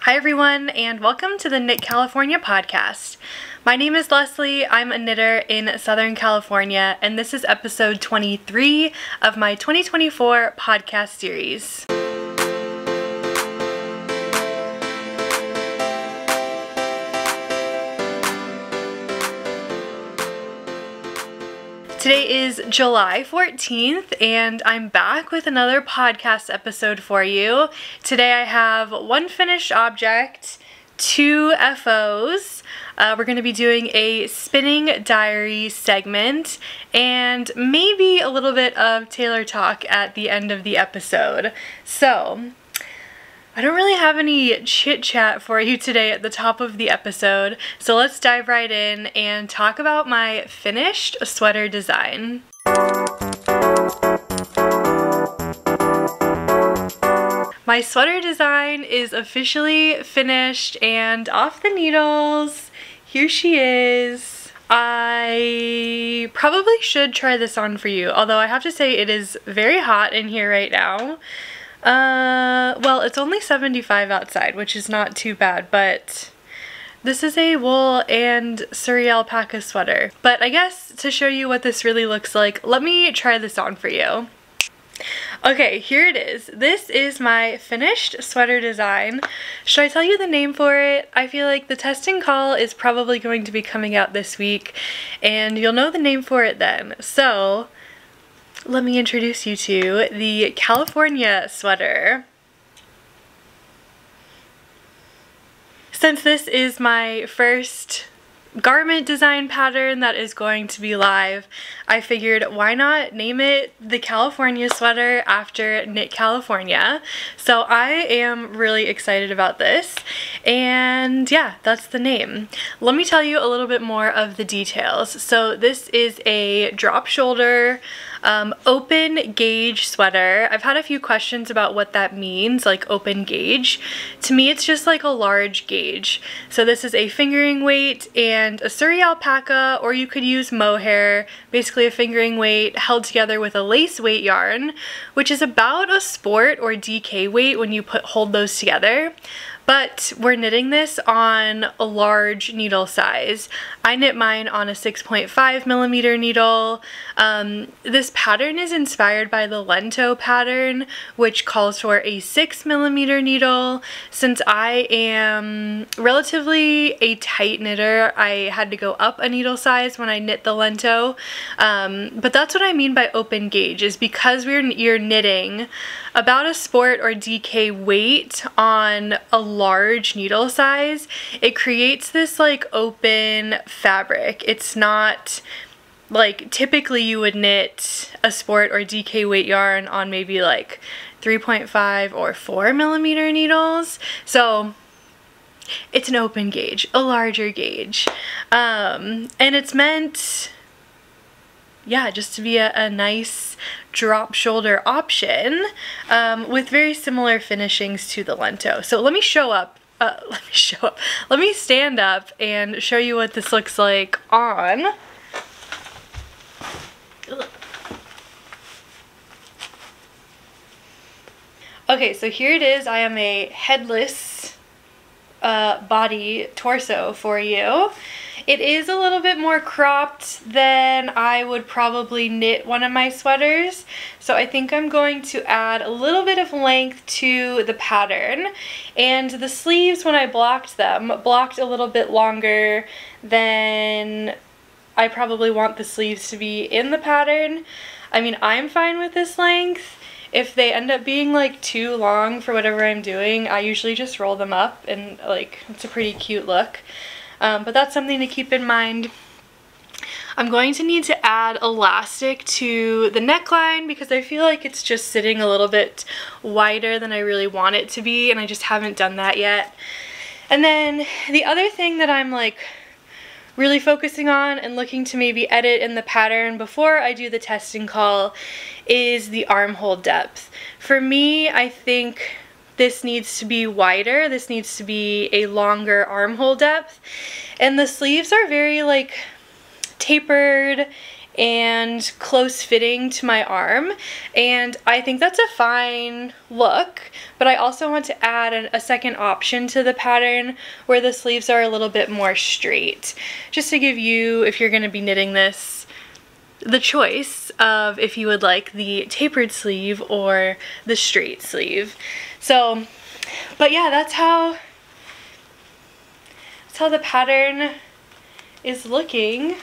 Hi everyone, and welcome to the Knit California podcast. My name is Leslie, I'm a knitter in Southern California, and this is episode 23 of my 2024 podcast series. Today is July 14th and I'm back with another podcast episode for you. Today I have one finished object, two FOs. We're going to be doing a spinning diary segment and maybe a little bit of tailor talk at the end of the episode. So, I don't really have any chit chat for you today at the top of the episode, so let's dive right in and talk about my finished sweater design. My sweater design is officially finished and off the needles. Here she is. I probably should try this on for you, although I have to say it is very hot in here right now. Well, it's only 75 outside, which is not too bad, but this is a wool and Sari alpaca sweater. But I guess to show you what this really looks like, let me try this on for you. Okay, here it is. This is my finished sweater design. Should I tell you the name for it? I feel like the testing call is probably going to be coming out this week, and you'll know the name for it then. So, let me introduce you to the California sweater. Since this is my first garment design pattern that is going to be live, I figured why not name it the California sweater after Knit California. So I am really excited about this, and yeah, that's the name. Let me tell you a little bit more of the details. So this is a drop shoulder open gauge sweater. I've had a few questions about what that means, like open gauge. To me, it's just like a large gauge. So this is a fingering weight and a Sari alpaca, or you could use Mohair, basically a fingering weight held together with a lace weight yarn, which is about a sport or DK weight when you hold those together. But we're knitting this on a large needle size. I knit mine on a 6.5 millimeter needle. This pattern is inspired by the Lento pattern, which calls for a 6 millimeter needle. Since I am relatively a tight knitter, I had to go up a needle size when I knit the Lento. But that's what I mean by open gauge, is because you're knitting about a sport or DK weight on a large needle size, it creates this like open fabric. It's not like typically you would knit a sport or DK weight yarn on maybe like 3.5 or 4 millimeter needles. So it's an open gauge, a larger gauge. And it's meant, yeah, just to be a nice drop shoulder option with very similar finishings to the Lento. So let me let me stand up and show you what this looks like on. Okay, so here it is. I am a headless body torso for you. It is a little bit more cropped than I would probably knit one of my sweaters, so I think I'm going to add a little bit of length to the pattern. And the sleeves, when I blocked them, blocked a little bit longer than I probably want the sleeves to be in the pattern. I mean, I'm fine with this length. If they end up being like too long for whatever I'm doing, I usually just roll them up, and like it's a pretty cute look. But that's something to keep in mind. I'm going to need to add elastic to the neckline because I feel like it's just sitting a little bit wider than I really want it to be, and I just haven't done that yet. And then the other thing that I'm like really focusing on and looking to maybe edit in the pattern before I do the testing call is the armhole depth. For me, I think this needs to be wider. This needs to be a longer armhole depth. And the sleeves are very like tapered and close fitting to my arm, and I think that's a fine look, but I also want to add a second option to the pattern where the sleeves are a little bit more straight, just to give you, if you're going to be knitting this, the choice of if you would like the tapered sleeve or the straight sleeve. So, but yeah, that's how the pattern is looking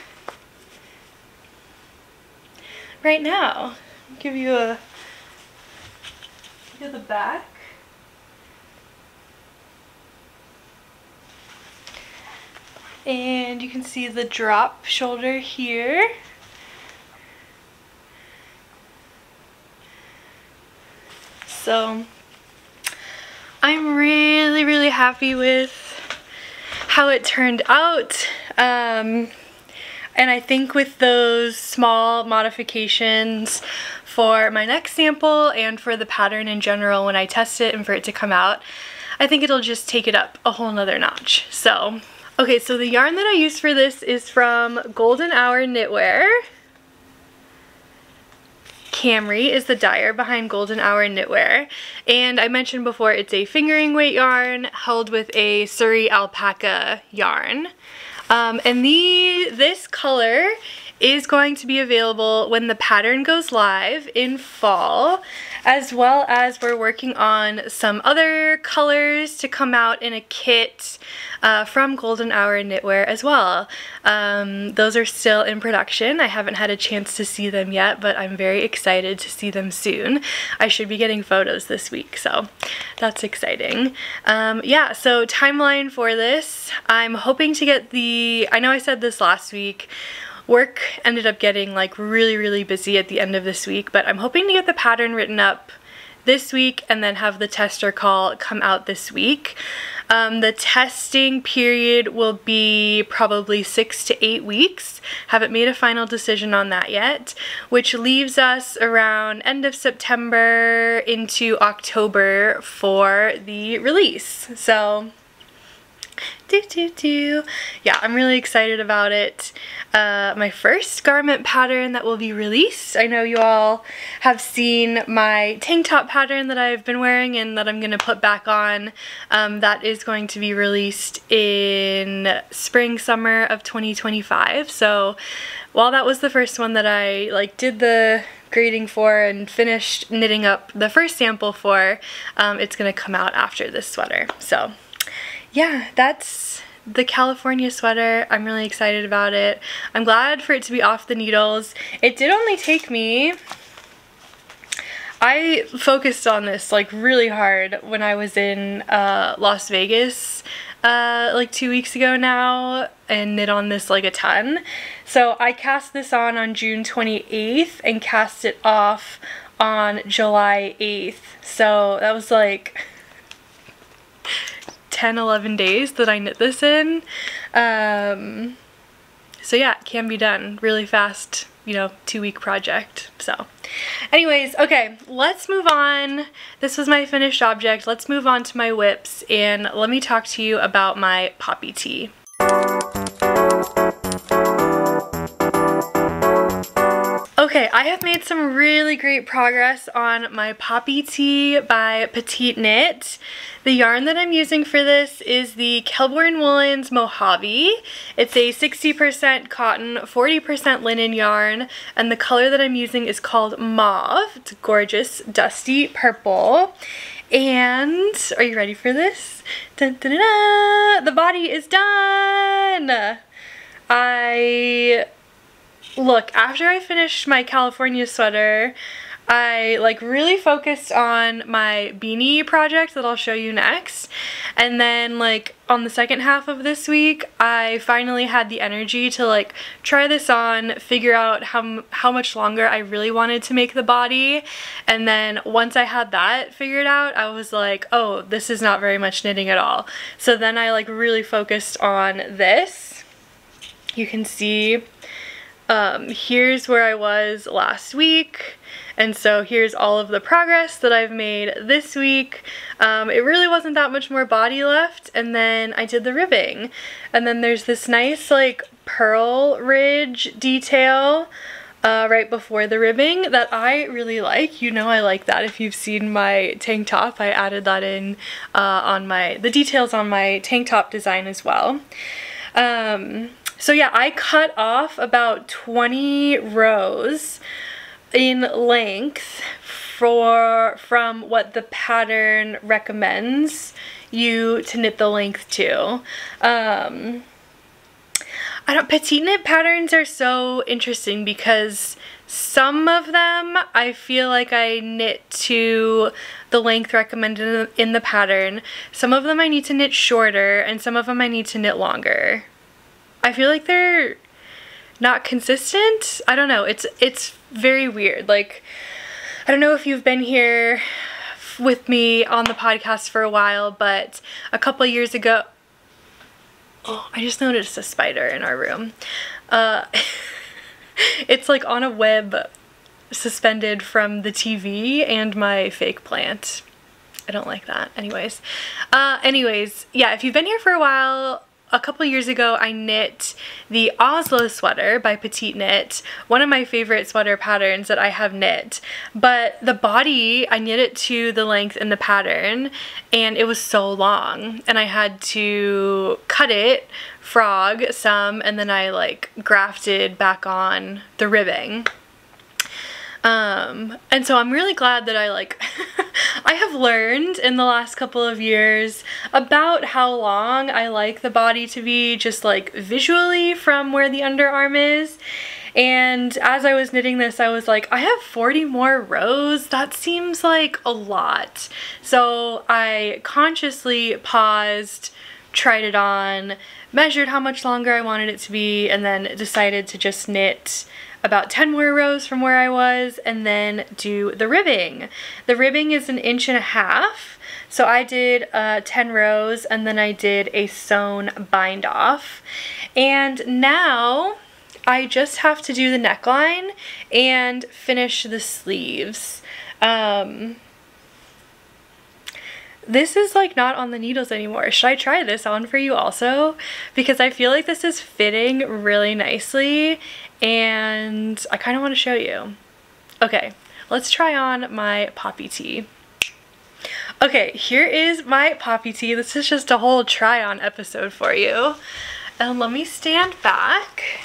right now. I'll give you a look at the back. And you can see the drop shoulder here. So I'm really, really happy with how it turned out. And I think with those small modifications for my next sample and for the pattern in general when I test it and for it to come out, I think it'll just take it up a whole nother notch. So, okay, so the yarn that I used for this is from Golden Hour Knitwear. Camry is the dyer behind Golden Hour Knitwear, and I mentioned before it's a fingering weight yarn held with a Sari alpaca yarn. And this color is going to be available when the pattern goes live in fall, as well as we're working on some other colors to come out in a kit from Golden Hour Knitwear as well. Those are still in production. I haven't had a chance to see them yet, but I'm very excited to see them soon. I should be getting photos this week, so that's exciting. Yeah, so timeline for this, I'm hoping to get I know I said this last week, work ended up getting like really, really busy at the end of this week, but I'm hoping to get the pattern written up this week and then have the tester call come out this week. The testing period will be probably 6 to 8 weeks. Haven't made a final decision on that yet, which leaves us around end of September into October for the release. So yeah, I'm really excited about it. My first garment pattern that will be released. I know you all have seen my tank top pattern that I've been wearing and that I'm going to put back on. That is going to be released in spring, summer of 2025. So while that was the first one that I did the grading for and finished knitting up the first sample for, it's going to come out after this sweater. So yeah, that's the California sweater. I'm really excited about it. I'm glad for it to be off the needles. It did only take me, I focused on this like really hard when I was in Las Vegas like 2 weeks ago now and knit on this like a ton. So I cast this on June 28th and cast it off on July 8th. So that was like 10-11 days that I knit this in. So yeah, it can be done really fast, you know, 2-week project. So anyways, okay, let's move on. This was my finished object. Let's move on to my whips and let me talk to you about my poppy tee. Okay, I have made some really great progress on my poppy tee by Petite Knit. The yarn that I'm using for this is the Kelbourne Woolens Mojave. It's a 60% cotton, 40% linen yarn, and the color that I'm using is called Mauve. It's a gorgeous, dusty purple. And, are you ready for this? Dun, dun, dun, dun, the body is done! Look, after I finished my California sweater, I really focused on my beanie project that I'll show you next. And then on the second half of this week, I finally had the energy to try this on, figure out how much longer I really wanted to make the body. And then once I had that figured out, I was like, oh, this is not very much knitting at all. So then I really focused on this. You can see here's where I was last week, and so here's all of the progress that I've made this week. It really wasn't that much more body left, and then I did the ribbing, and then there's this nice pearl ridge detail right before the ribbing that I really like. You know I like that. If you've seen my tank top, I added that in on the details on my tank top design as well. So yeah, I cut off about 20 rows in length from what the pattern recommends you to knit the length to. Petite knit patterns are so interesting because some of them I feel like I knit to the length recommended in the pattern. Some of them I need to knit shorter, and some of them I need to knit longer. I feel like they're not consistent. I don't know. It's very weird. Like, I don't know if you've been here with me on the podcast for a while, but a couple years ago, oh, I just noticed a spider in our room. It's like on a web suspended from the TV and my fake plant. I don't like that. Anyways, yeah, if you've been here for a while, a couple years ago I knit the Oslo sweater by Petite Knit, one of my favorite sweater patterns that I have knit. But the body, I knit it to the length in the pattern, and it was so long, and I had to cut it, frog some, and then I like grafted back on the ribbing. And so I'm really glad that I have learned in the last couple of years about how long I like the body to be, just like visually from where the underarm is. And as I was knitting this, I was like, I have 40 more rows. That seems like a lot. So I consciously paused, tried it on, measured how much longer I wanted it to be, and then decided to just knit about 10 more rows from where I was and then do the ribbing. The ribbing is 1.5 inches, so I did 10 rows and then I did a sewn bind off. And now I just have to do the neckline and finish the sleeves. This is like not on the needles anymore. Should I try this on for you also? Because I feel like this is fitting really nicely and I kind of want to show you. Okay, let's try on my poppy tee. Okay, here is my poppy tee. This is just a whole try on episode for you. And let me stand back.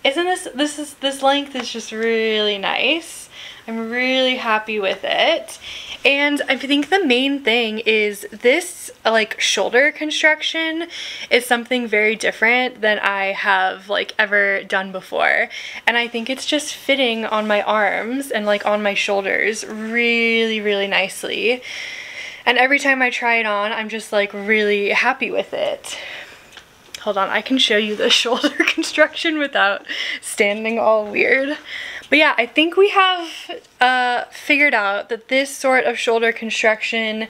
Isn't this length is just really nice. I'm really happy with it. And I think the main thing is this like shoulder construction is something very different than I have like ever done before. And I think it's just fitting on my arms and like on my shoulders really, really nicely. And every time I try it on, I'm just like really happy with it. Hold on, I can show you the shoulder construction without standing all weird. But yeah, I think we have figured out that this sort of shoulder construction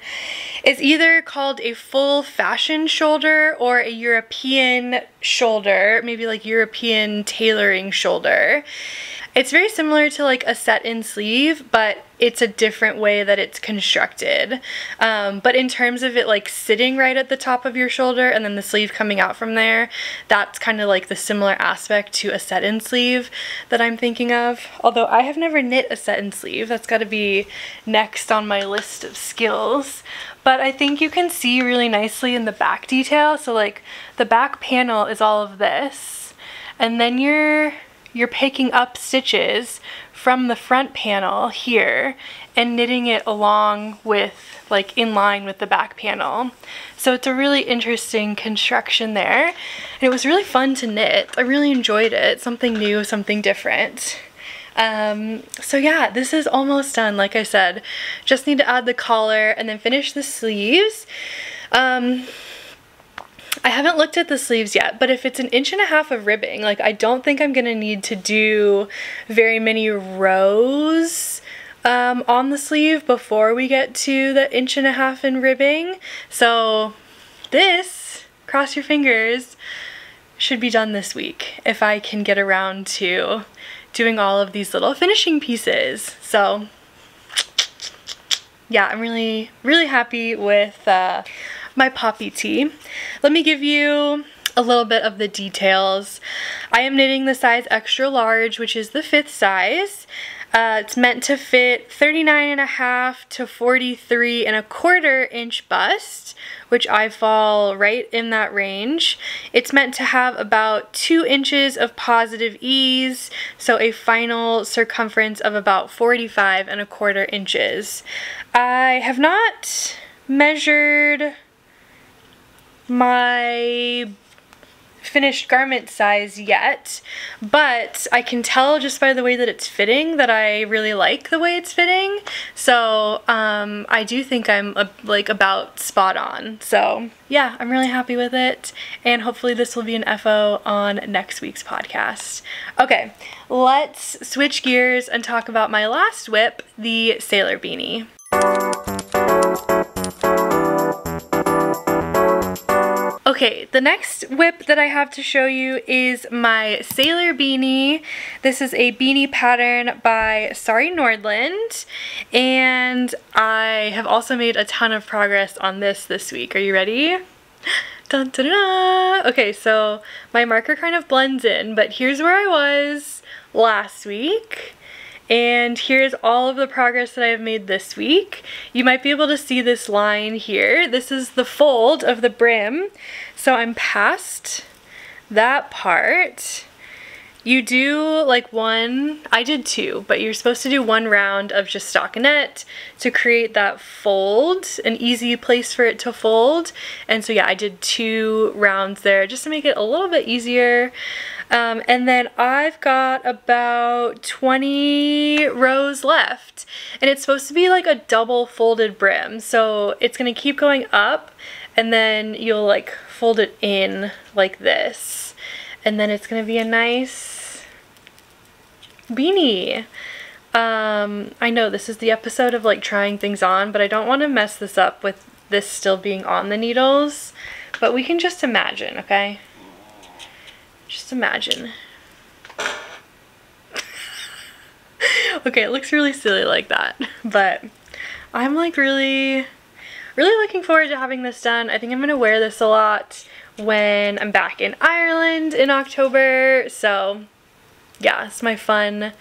is either called a full fashion shoulder or a European shoulder, maybe like European tailoring shoulder. It's very similar to like a set-in sleeve, but it's a different way that it's constructed. But in terms of it like sitting right at the top of your shoulder and then the sleeve coming out from there, that's kind of like the similar aspect to a set-in sleeve that I'm thinking of. Although I have never knit a set-in sleeve. That's got to be next on my list of skills. But I think you can see really nicely in the back detail. So like the back panel is all of this, and then you're picking up stitches from the front panel here and knitting it along with, like, in line with the back panel. So it's a really interesting construction there. And it was really fun to knit. I really enjoyed it. Something new, something different. So yeah, this is almost done. Like I said, just need to add the collar and then finish the sleeves. I haven't looked at the sleeves yet, but if it's 1.5 inches of ribbing, like I don't think I'm gonna need to do very many rows on the sleeve before we get to the 1.5 inches in ribbing. So this, cross your fingers, should be done this week if I can get around to doing all of these little finishing pieces. So yeah, I'm really, really happy with my poppy tee. Let me give you a little bit of the details. I am knitting the size extra large, which is the 5th size. It's meant to fit 39.5 to 43.25 inch bust, which I fall right in that range. It's meant to have about 2 inches of positive ease, so a final circumference of about 45.25 inches. I have not measured my finished garment size yet, but I can tell just by the way that it's fitting that I really like the way it's fitting. So I do think I'm like about spot on. So yeah, I'm really happy with it, and hopefully this will be an FO on next week's podcast. Okay, let's switch gears and talk about my last whip, the Sailor Beanie. Okay, the next whip that I have to show you is my Sailor Beanie. This is a beanie pattern by Sari Nordlund, and I have also made a ton of progress on this week. Are you ready? Dun, dun, dun, dun. Okay, so my marker kind of blends in, but here's where I was last week. And here's all of the progress that I have made this week. You might be able to see this line here. This is the fold of the brim. So I'm past that part. You do like one, I did 2, but you're supposed to do 1 round of just stockinette to create that fold, an easy place for it to fold. And so yeah, I did 2 rounds there just to make it a little bit easier. And then I've got about 20 rows left, and it's supposed to be like a double folded brim. So it's gonna keep going up, and then you'll like fold it in like this. And then it's gonna be a nice beanie. I know this is the episode of like trying things on, but I don't want to mess this up with this still being on the needles. But we can just imagine, okay? Just imagine. Okay, it looks really silly like that, but I'm like really looking forward to having this done. I think I'm gonna wear this a lot when I'm back in Ireland in October. So yeah, it's my fun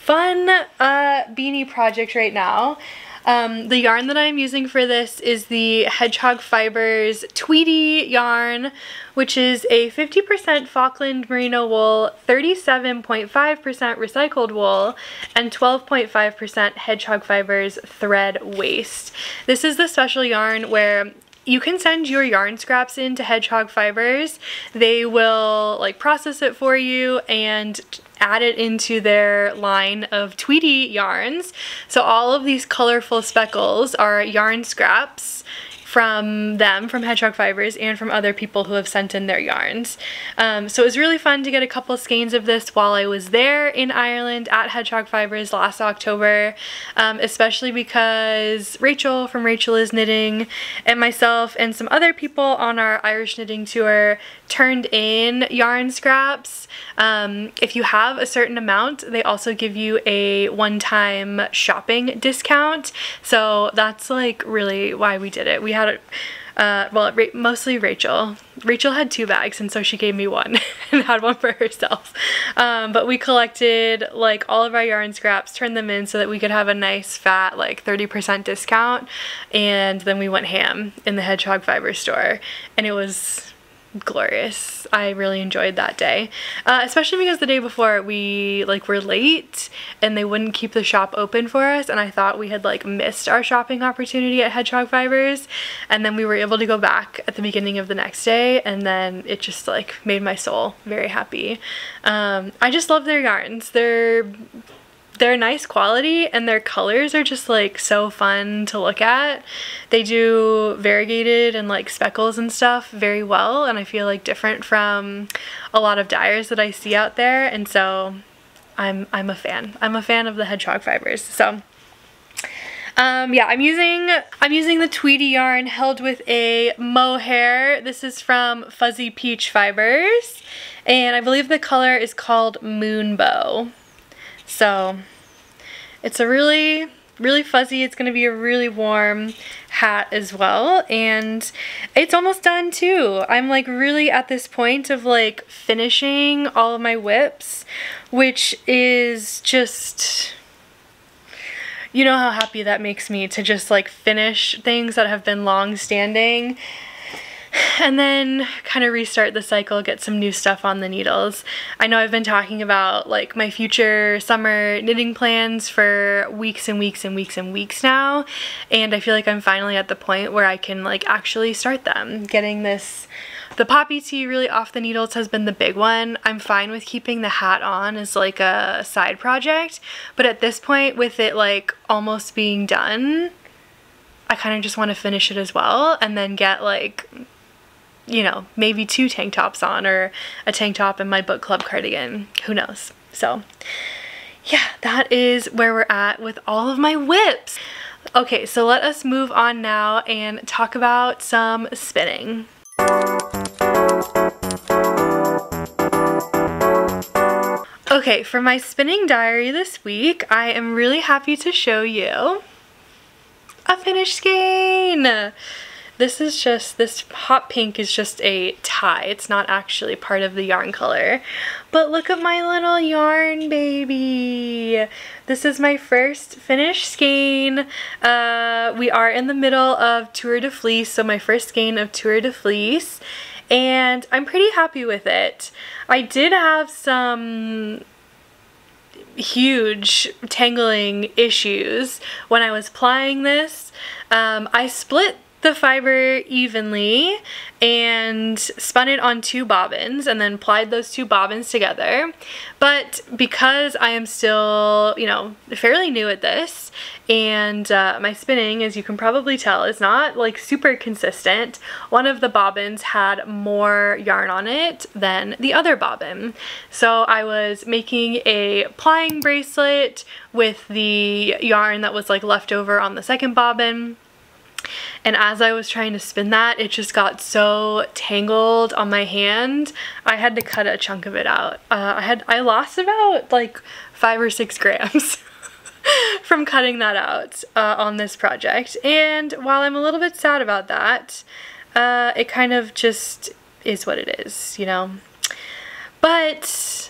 beanie project right now. The yarn that I'm using for this is the Hedgehog Fibres Tweedy yarn, which is a 50% Falkland merino wool, 37.5% recycled wool, and 12.5% Hedgehog Fibres thread waste. This is the special yarn where you can send your yarn scraps into Hedgehog Fibres. They will like process it for you and add it into their line of Tweedy yarns. So all of these colorful speckles are yarn scraps from them, from Hedgehog Fibres, and from other people who have sent in their yarns. So it was really fun to get a couple skeins of this while I was there in Ireland at Hedgehog Fibres last October, especially because Rachel from Rachel is Knitting and myself and some other people on our Irish knitting tour turned in yarn scraps. If you have a certain amount, they also give you a one-time shopping discount. So that's like really why we did it. We had well, mostly Rachel. Rachel had 2 bags, and so she gave me one and had one for herself. But we collected like all of our yarn scraps, turned them in so that we could have a nice fat like 30% discount, and then we went ham in the Hedgehog Fibres store, and it was glorious. I really enjoyed that day, especially because the day before we like were late and they wouldn't keep the shop open for us, and I thought we had like missed our shopping opportunity at Hedgehog Fibres, and then we were able to go back at the beginning of the next day, and then it just like made my soul very happy. I just love their yarns. They're nice quality, and their colors are just like so fun to look at. They do variegated and like speckles and stuff very well, and I feel like different from a lot of dyers that I see out there, and so I'm a fan. I'm a fan of the Hedgehog Fibres. So yeah, I'm using the Tweedy yarn held with a Mohair. This is from Fuzzy Peach Fibres, and I believe the color is called Moonbow. So it's a really really fuzzy. It's going to be a really warm hat as well, and it's almost done too. I'm like really at this point of like finishing all of my whips, which is just, you know how happy that makes me to just like finish things that have been long standing and then kind of restart the cycle, get some new stuff on the needles. I know I've been talking about like my future summer knitting plans for weeks and weeks and weeks and weeks now, and I feel like I'm finally at the point where I can like actually start them. Getting the poppy tee really off the needles has been the big one. I'm fine with keeping the hat on as like a side project, but at this point with it like almost being done, I kind of just want to finish it as well and then get like, you know, maybe 2 tank tops on, or a tank top and my book club cardigan, who knows. So yeah, that is where we're at with all of my whips. Okay, so let us move on now and talk about some spinning. Okay, for my spinning diary this week, I am really happy to show you a finished skein. This hot pink is just a tie. It's not actually part of the yarn color. But look at my little yarn baby. This is my first finished skein. We are in the middle of Tour de Fleece, so my first skein of Tour de Fleece. And I'm pretty happy with it. I did have some huge tangling issues when I was plying this. I split the fiber evenly and spun it on 2 bobbins and then plied those 2 bobbins together. But because I am still, you know, fairly new at this, and my spinning, as you can probably tell, is not like super consistent, one of the bobbins had more yarn on it than the other bobbin. So I was making a plying bracelet with the yarn that was like left over on the second bobbin. And as I was trying to spin that, it just got so tangled on my hand, I had to cut a chunk of it out. I lost about like 5 or 6 grams from cutting that out on this project. And while I'm a little bit sad about that, it kind of just is what it is, you know. But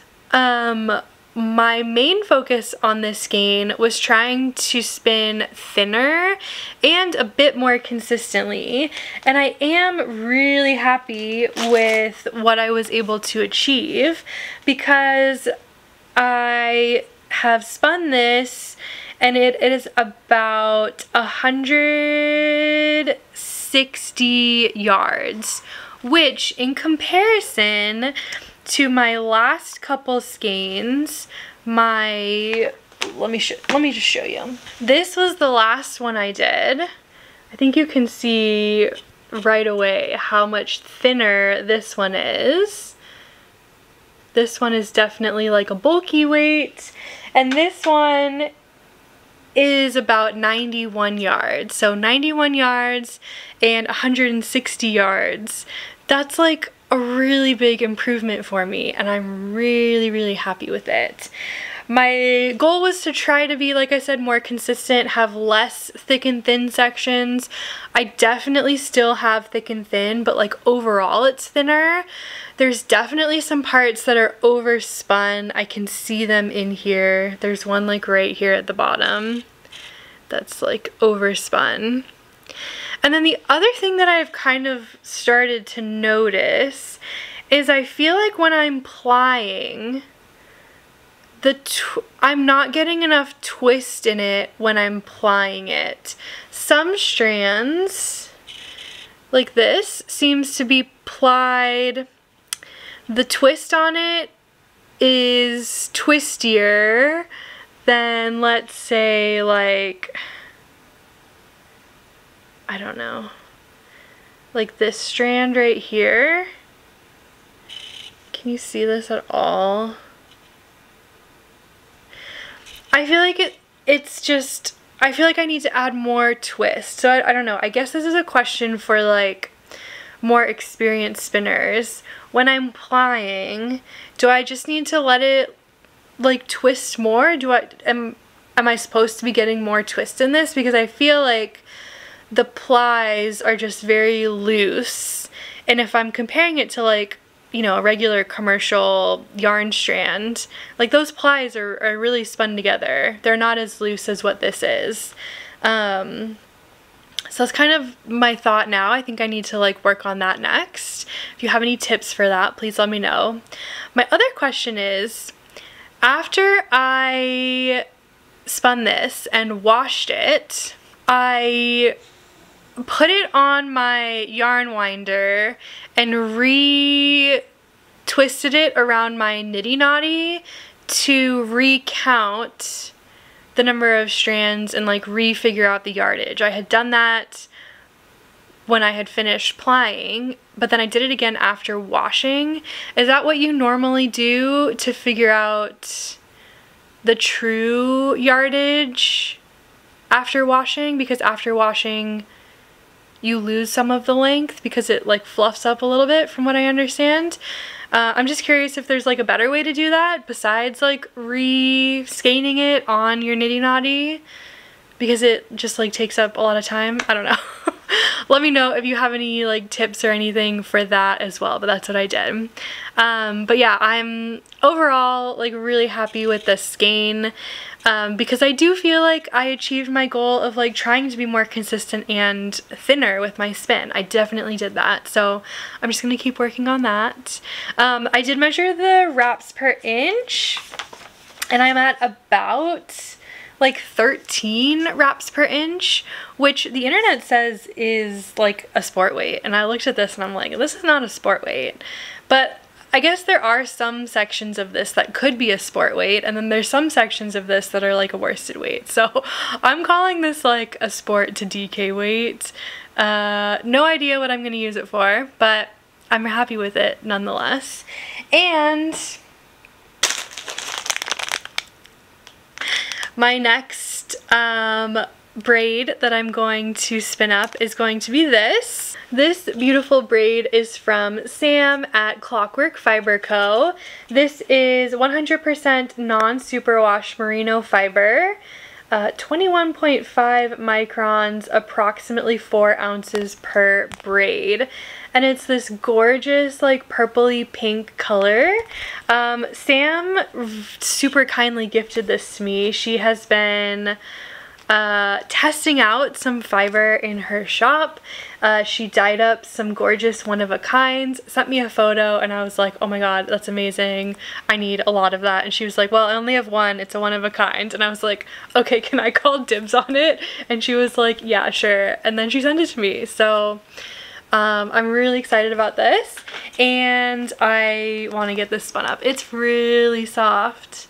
my main focus on this skein was trying to spin thinner and a bit more consistently, and I am really happy with what I was able to achieve, because I have spun this and it is about 160 yards, which in comparison to my last couple skeins, let me just show you. This was the last one I did. I think you can see right away how much thinner this one is. This one is definitely like a bulky weight, and this one is about 91 yards. So 91 yards and 160 yards. That's like a really big improvement for me, and I'm really, really happy with it. My goal was to try to be, like I said, more consistent, have less thick and thin sections. I definitely still have thick and thin, but like overall it's thinner. There's definitely some parts that are overspun. I can see them in here. There's one like right here at the bottom that's like overspun. And then the other thing that I've kind of started to notice is I feel like when I'm plying, I'm not getting enough twist in it when I'm plying it. Some strands, like this, seems to be plied. The twist on it is twistier than, let's say, like, I don't know, like this strand right here. Can you see this at all? I feel like it's just, I feel like I need to add more twist. So I don't know, I guess this is a question for like more experienced spinners. When I'm plying, do I just need to let it like twist more? am I supposed to be getting more twist in this? Because I feel like the plies are just very loose. And if I'm comparing it to like, you know, a regular commercial yarn strand, like those plies are really spun together. They're not as loose as what this is. So that's kind of my thought now. I think I need to like work on that next. If you have any tips for that, please let me know. My other question is, after I spun this and washed it, I put it on my yarn winder and twisted it around my nitty knotty to recount the number of strands and like refigure out the yardage. I had done that when I had finished plying, but then I did it again after washing. Is that what you normally do to figure out the true yardage after washing? Because after washing you lose some of the length because it like fluffs up a little bit, from what I understand. I'm just curious if there's like a better way to do that besides like re-skeining it on your nitty knotty, because it just like takes up a lot of time. I don't know. Let me know if you have any like tips or anything for that as well, but that's what I did. But yeah, I'm overall like really happy with the skein, because I do feel like I achieved my goal of like trying to be more consistent and thinner with my spin. I definitely did that, so I'm just gonna keep working on that. I did measure the wraps per inch, and I'm at about like 13 wraps per inch, which the internet says is like a sport weight. And I looked at this and I'm like, this is not a sport weight. But I guess there are some sections of this that could be a sport weight, and then there's some sections of this that are like a worsted weight. So I'm calling this like a sport to DK weight. No idea what I'm gonna use it for, but I'm happy with it nonetheless. And my next braid that I'm going to spin up is going to be this. This beautiful braid is from Sam at Clockwork Fiber Co. This is 100% non-superwash merino fiber, 21.5 microns, approximately 4 ounces per braid. And it's this gorgeous like purpley pink color. Sam super kindly gifted this to me. She has been testing out some fiber in her shop. She dyed up some gorgeous one-of-a-kinds, sent me a photo, and I was like, oh my god, that's amazing. I need a lot of that. And she was like, well, I only have one. It's a one-of-a-kind. And I was like, okay, can I call dibs on it? And she was like, yeah, sure. And then she sent it to me. So I'm really excited about this, and I want to get this spun up. It's really soft.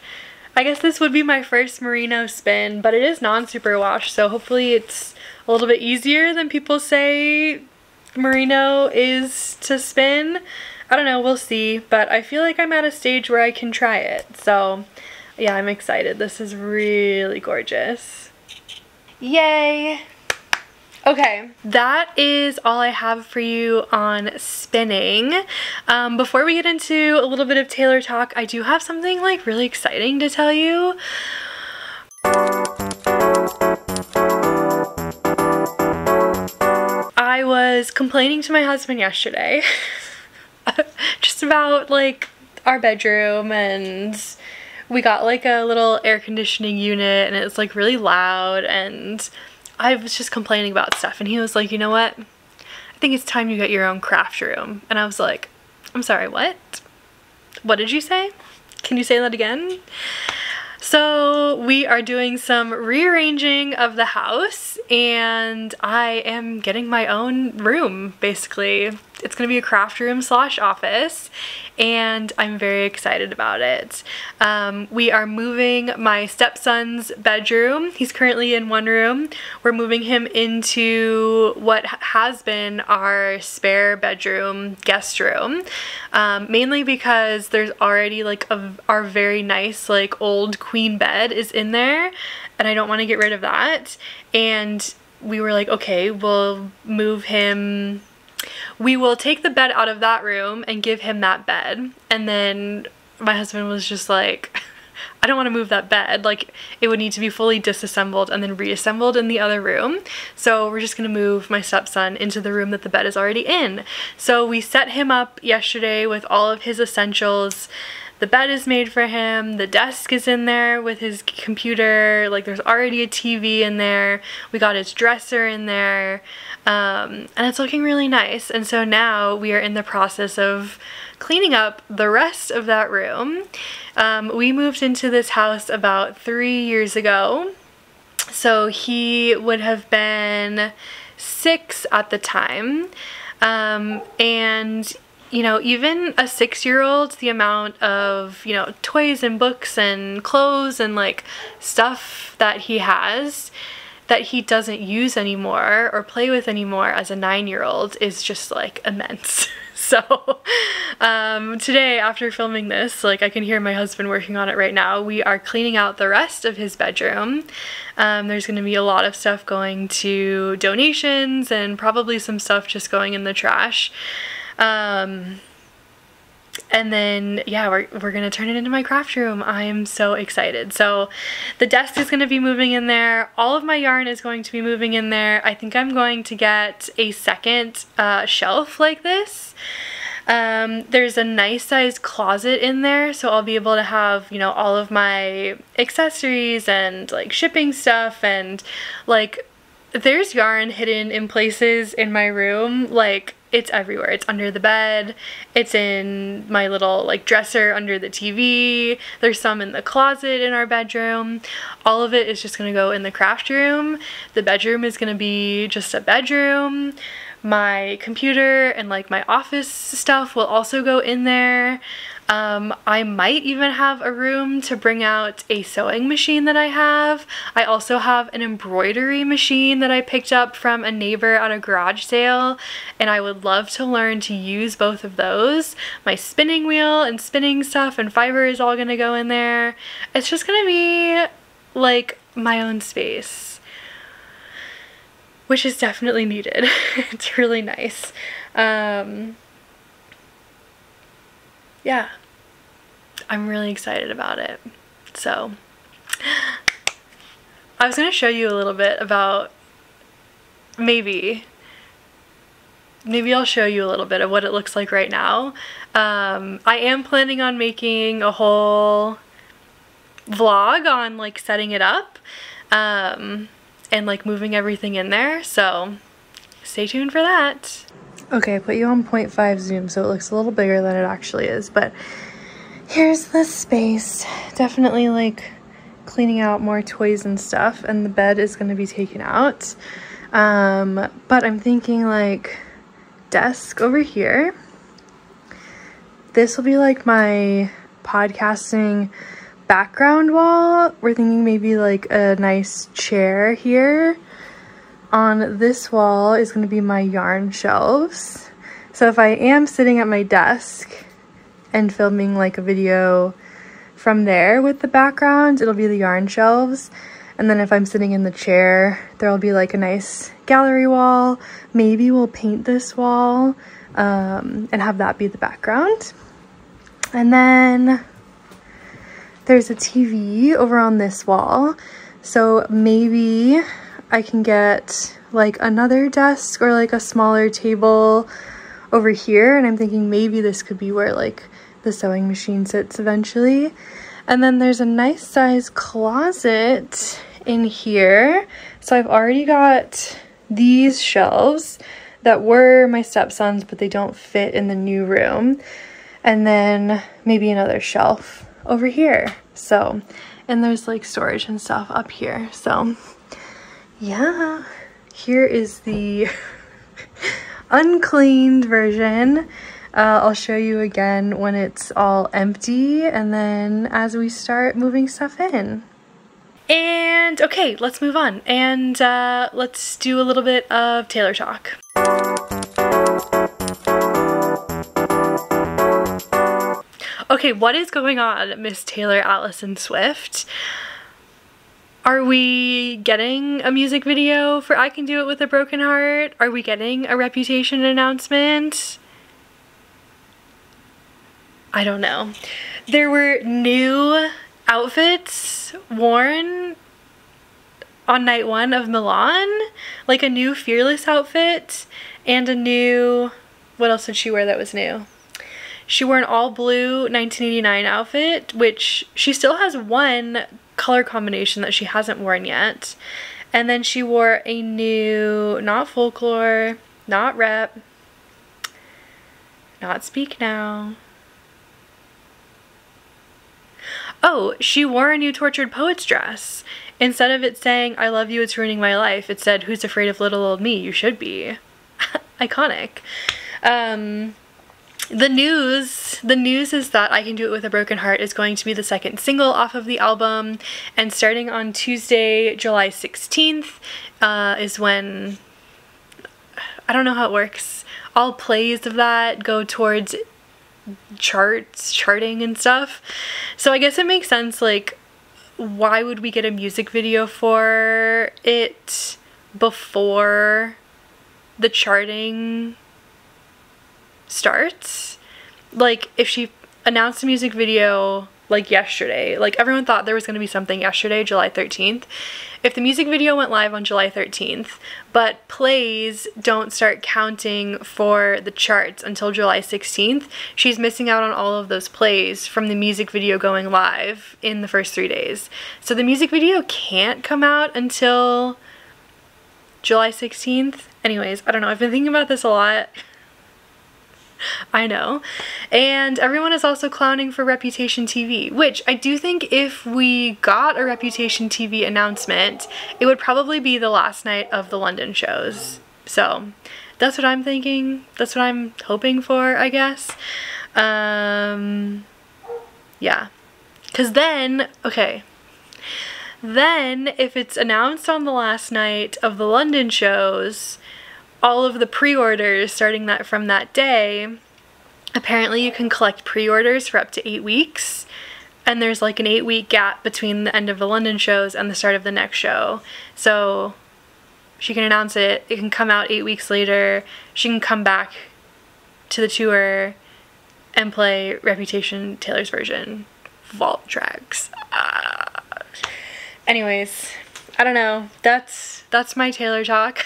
I guess this would be my first merino spin, but it is non-superwash, so hopefully it's a little bit easier than people say merino is to spin. I don't know, we'll see, but I feel like I'm at a stage where I can try it. So yeah, I'm excited. This is really gorgeous. Yay! Okay, that is all I have for you on spinning. Before we get into a little bit of tailor talk, I do have something like really exciting to tell you. I was complaining to my husband yesterday just about like our bedroom, and we got like a little air conditioning unit and it's like really loud, and I was just complaining about stuff, and he was like, you know what? I think it's time you get your own craft room. And I was like, I'm sorry, what? What did you say? Can you say that again? So we are doing some rearranging of the house, and I am getting my own room, basically. It's gonna be a craft room / office, and I'm very excited about it. We are moving my stepson's bedroom. He's currently in one room. We're moving him into what has been our spare bedroom guest room, mainly because there's already like our very nice like old queen bed is in there, and I don't want to get rid of that. And we were like, okay, we'll move him. We will take the bed out of that room and give him that bed. And then my husband was just like, I don't want to move that bed. Like, it would need to be fully disassembled and then reassembled in the other room. So we're just gonna move my stepson into the room that the bed is already in. So we set him up yesterday with all of his essentials. The bed is made for him, the desk is in there with his computer, like there's already a TV in there, we got his dresser in there, and it's looking really nice. And so now we are in the process of cleaning up the rest of that room. We moved into this house about 3 years ago, so he would have been 6 at the time, and you know, even a 6-year-old, the amount of, you know, toys and books and clothes and like stuff that he has that he doesn't use anymore or play with anymore as a 9-year-old is just like immense. So today, after filming this, like I can hear my husband working on it right now, we are cleaning out the rest of his bedroom. There's going to be a lot of stuff going to donations and probably some stuff just going in the trash. And then yeah, we're gonna turn it into my craft room. I am so excited. So the desk is gonna be moving in there, all of my yarn is going to be moving in there. I think I'm going to get a second shelf like this. There's a nice sized closet in there, so I'll be able to have, you know, all of my accessories and like shipping stuff, and like there's yarn hidden in places in my room, like it's everywhere. It's under the bed, it's in my little like dresser under the TV, there's some in the closet in our bedroom. All of it is just gonna go in the craft room. The bedroom is gonna be just a bedroom. My computer and like my office stuff will also go in there. I might even have a room to bring out a sewing machine that I have. I also have an embroidery machine that I picked up from a neighbor at a garage sale, and I would love to learn to use both of those. My spinning wheel and spinning stuff and fiber is all gonna go in there. It's just gonna be like my own space, which is definitely needed. It's really nice. Yeah, I'm really excited about it. So I was going to show you a little bit about, maybe I'll show you a little bit of what it looks like right now. I am planning on making a whole vlog on like setting it up and like moving everything in there, so stay tuned for that. Okay, I put you on 0.5 zoom so it looks a little bigger than it actually is, but here's the space. Definitely like cleaning out more toys and stuff, and the bed is going to be taken out. But I'm thinking like desk over here. This will be like my podcasting background wall. We're thinking maybe like a nice chair here. On this wall is going to be my yarn shelves. So if I am sitting at my desk and filming like a video from there with the background, it'll be the yarn shelves. And then if I'm sitting in the chair, there'll be like a nice gallery wall. Maybe we'll paint this wall and have that be the background. And then there's a TV over on this wall. So maybe I can get like another desk or like a smaller table over here, and I'm thinking maybe this could be where like the sewing machine sits eventually. And then there's a nice size closet in here. So I've already got these shelves that were my stepson's, but they don't fit in the new room. And then maybe another shelf over here. So, and there's like storage and stuff up here. So yeah, here is the uncleaned version. I'll show you again when it's all empty, and then as we start moving stuff in. And okay, let's move on, and let's do a little bit of tailor talk. Okay, what is going on, Miss Taylor Allison Swift? Are we getting a music video for I Can Do It With a Broken Heart? Are we getting a Reputation announcement? I don't know. There were new outfits worn on night 1 of Milan. Like a new Fearless outfit and a new, what else did she wear that was new? She wore an all blue 1989 outfit, which she still has one color combination that she hasn't worn yet. And then she wore a new, not Folklore, not Rep, not Speak Now. Oh, she wore a new Tortured Poets dress. Instead of it saying, I love you, it's ruining my life, it said, who's afraid of little old me? You should be. Iconic. The news is that I Can Do It With a Broken Heart is going to be the second single off of the album, and starting on Tuesday, July 16th, is when, I don't know how it works, all plays of that go towards charting and stuff. So I guess it makes sense, like, why would we get a music video for it before the charting starts? Like, if she announced a music video like yesterday, like everyone thought there was going to be something yesterday, July 13th. If the music video went live on July 13th, but plays don't start counting for the charts until July 16th, she's missing out on all of those plays from the music video going live in the first 3 days. So the music video can't come out until July 16th. Anyways, I don't know, I've been thinking about this a lot. I know. And everyone is also clowning for Reputation TV, which I do think if we got a Reputation TV announcement, it would probably be the last night of the London shows. So that's what I'm thinking. That's what I'm hoping for, I guess. Yeah. Because then, okay. Then if it's announced on the last night of the London shows, all of the pre-orders starting from that day, apparently you can collect pre-orders for up to 8 weeks, and there's like an 8-week gap between the end of the London shows and the start of the next show. So she can announce it, it can come out 8 weeks later, she can come back to the tour and play Reputation Taylor's version vault tracks. Anyways, I don't know, that's my Taylor talk.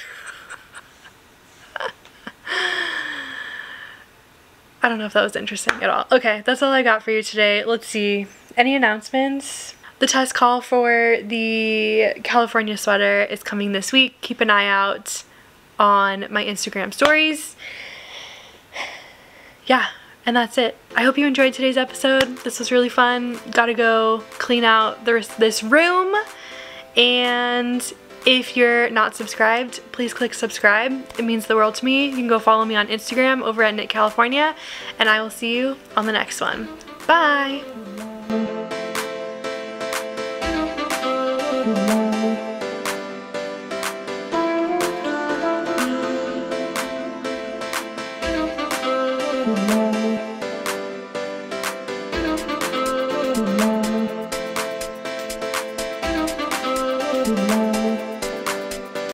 I don't know if that was interesting at all. Okay, that's all I got for you today. Let's see. Any announcements? The test call for the California sweater is coming this week. Keep an eye out on my Instagram stories. Yeah, and that's it. I hope you enjoyed today's episode. This was really fun. Gotta go clean out this room. And if you're not subscribed, please click subscribe. It means the world to me. You can go follow me on Instagram over at Knit California, and I will see you on the next one. Bye! Thank you.